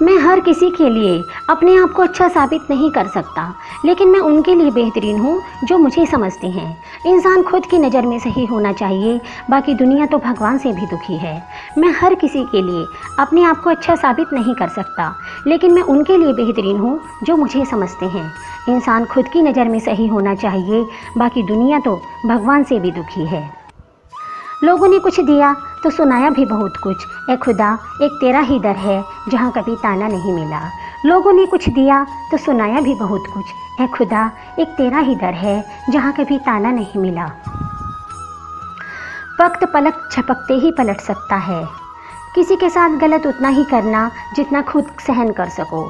मैं हर किसी के लिए अपने आप को अच्छा साबित नहीं कर सकता, लेकिन मैं उनके लिए बेहतरीन हूँ जो मुझे समझते हैं। इंसान खुद की नज़र में सही होना चाहिए, बाकी दुनिया तो भगवान से भी दुखी है। मैं हर किसी के लिए अपने आप को अच्छा साबित नहीं कर सकता, लेकिन मैं उनके लिए बेहतरीन हूँ जो मुझे समझते हैं। इंसान खुद की नज़र में सही होना चाहिए, बाकी दुनिया तो भगवान से भी दुखी है। लोगों ने कुछ दिया तो सुनाया भी बहुत कुछ, ए खुदा एक तेरा ही दर है जहाँ कभी ताना नहीं मिला। लोगों ने कुछ दिया तो सुनाया भी बहुत कुछ, ए खुदा एक तेरा ही दर है जहाँ कभी ताना नहीं मिला। वक्त पलक झपकते ही पलट सकता है, किसी के साथ गलत उतना ही करना जितना खुद सहन कर सको।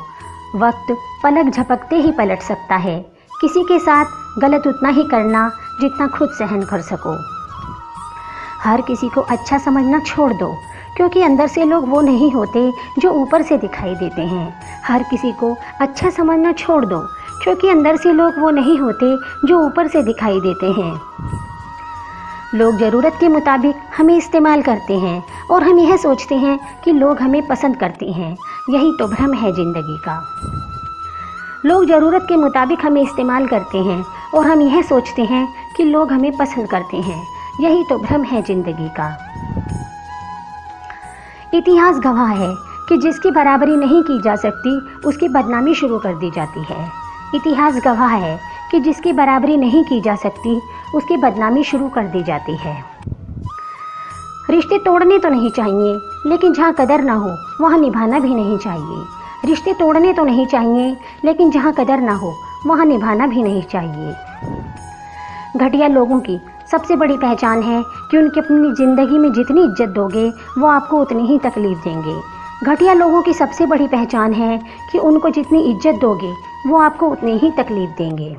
वक्त पलक झपकते ही पलट सकता है, किसी के साथ गलत उतना ही करना जितना खुद सहन कर सको। हर किसी को अच्छा समझना छोड़ दो, क्योंकि अंदर से लोग वो नहीं होते जो ऊपर से दिखाई देते हैं। हर किसी को अच्छा समझना छोड़ दो, क्योंकि अंदर से लोग वो नहीं होते जो ऊपर से दिखाई देते हैं। लोग ज़रूरत के मुताबिक हमें इस्तेमाल करते हैं और हम यह सोचते हैं कि लोग हमें पसंद करते हैं। यही तो भ्रम है ज़िंदगी का। लोग ज़रूरत के मुताबिक हमें इस्तेमाल करते हैं और हम यह सोचते हैं कि लोग हमें पसंद करते हैं। यही तो भ्रम है ज़िंदगी का। इतिहास गवाह है कि जिसकी बराबरी नहीं की जा सकती उसकी बदनामी शुरू कर दी जाती है। इतिहास गवाह है कि जिसकी बराबरी नहीं की जा सकती उसकी बदनामी शुरू कर दी जाती है। रिश्ते तोड़ने तो नहीं चाहिए, लेकिन जहाँ कदर ना हो वहाँ निभाना भी नहीं चाहिए। रिश्ते तोड़ने तो नहीं चाहिए, लेकिन जहाँ कदर ना हो वहाँ निभाना भी नहीं चाहिए। घटिया लोगों की सबसे बड़ी पहचान है कि उनकी अपनी ज़िंदगी में जितनी इज्जत दोगे वो आपको उतनी ही तकलीफ़ देंगे। घटिया लोगों की सबसे बड़ी पहचान है कि उनको जितनी इज्जत दोगे वो आपको उतनी ही तकलीफ़ देंगे।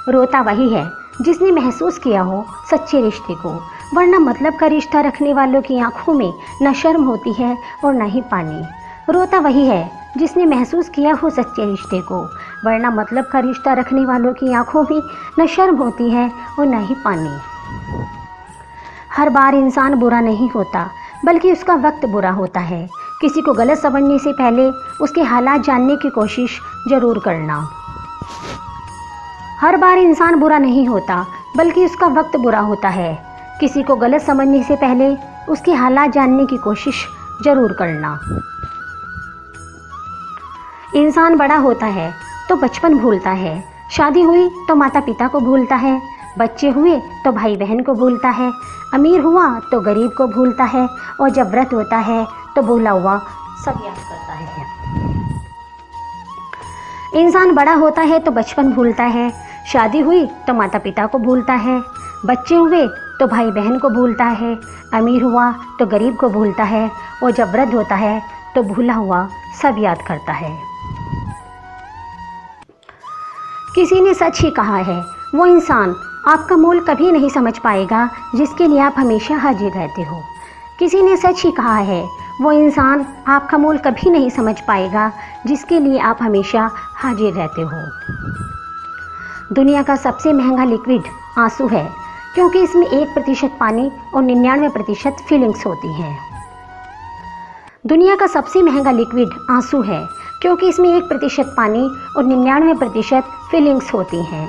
रोता वही है जिसने महसूस किया हो सच्चे रिश्ते को, वरना मतलब का रिश्ता रखने वालों की आंखों में न शर्म होती है और न ही पानी। रोता वही है जिसने महसूस किया हो सच्चे रिश्ते को, वरना मतलब का रिश्ता रखने वालों की आंखों में न शर्म होती है और न ही पानी। हर बार इंसान बुरा नहीं होता, बल्कि उसका वक्त बुरा होता है। किसी को गलत समझने से पहले उसके हालात जानने की कोशिश ज़रूर करना। हर बार इंसान बुरा नहीं होता, बल्कि उसका वक्त बुरा होता है। किसी को गलत समझने से पहले उसके हालात जानने की कोशिश ज़रूर करना। इंसान बड़ा होता है तो बचपन भूलता है, शादी हुई तो माता पिता को भूलता है, बच्चे हुए तो भाई बहन को भूलता है, अमीर हुआ तो गरीब को भूलता है, और जब व्रत होता है तो भूला हुआ सब याद करता है। इंसान बड़ा होता है तो बचपन भूलता है, शादी हुई तो माता पिता को भूलता है, बच्चे हुए तो भाई बहन को भूलता है, अमीर हुआ तो गरीब को भूलता है, और जब व्रत होता है तो भूला हुआ सब याद करता है। किसी ने सच ही कहा है, वो इंसान आपका मोल कभी नहीं समझ पाएगा जिसके लिए आप हमेशा हाजिर रहते हो। किसी ने सच ही कहा है, वो इंसान आपका मोल कभी नहीं समझ पाएगा जिसके लिए आप हमेशा हाजिर रहते हो। दुनिया का सबसे महंगा लिक्विड आंसू है, क्योंकि इसमें 1% पानी और 99% फीलिंग्स होती हैं। दुनिया का सबसे महंगा लिक्विड आंसू है, क्योंकि इसमें 1% पानी और 99% फीलिंग्स होती हैं।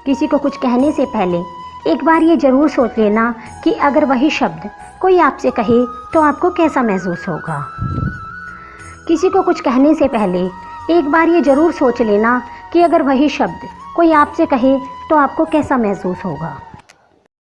किसी को कुछ कहने से पहले एक बार ये ज़रूर सोच लेना कि अगर वही शब्द कोई आपसे कहे तो आपको कैसा महसूस होगा। किसी को कुछ कहने से पहले एक बार ये ज़रूर सोच लेना कि अगर वही शब्द कोई आपसे कहे तो आपको कैसा महसूस होगा।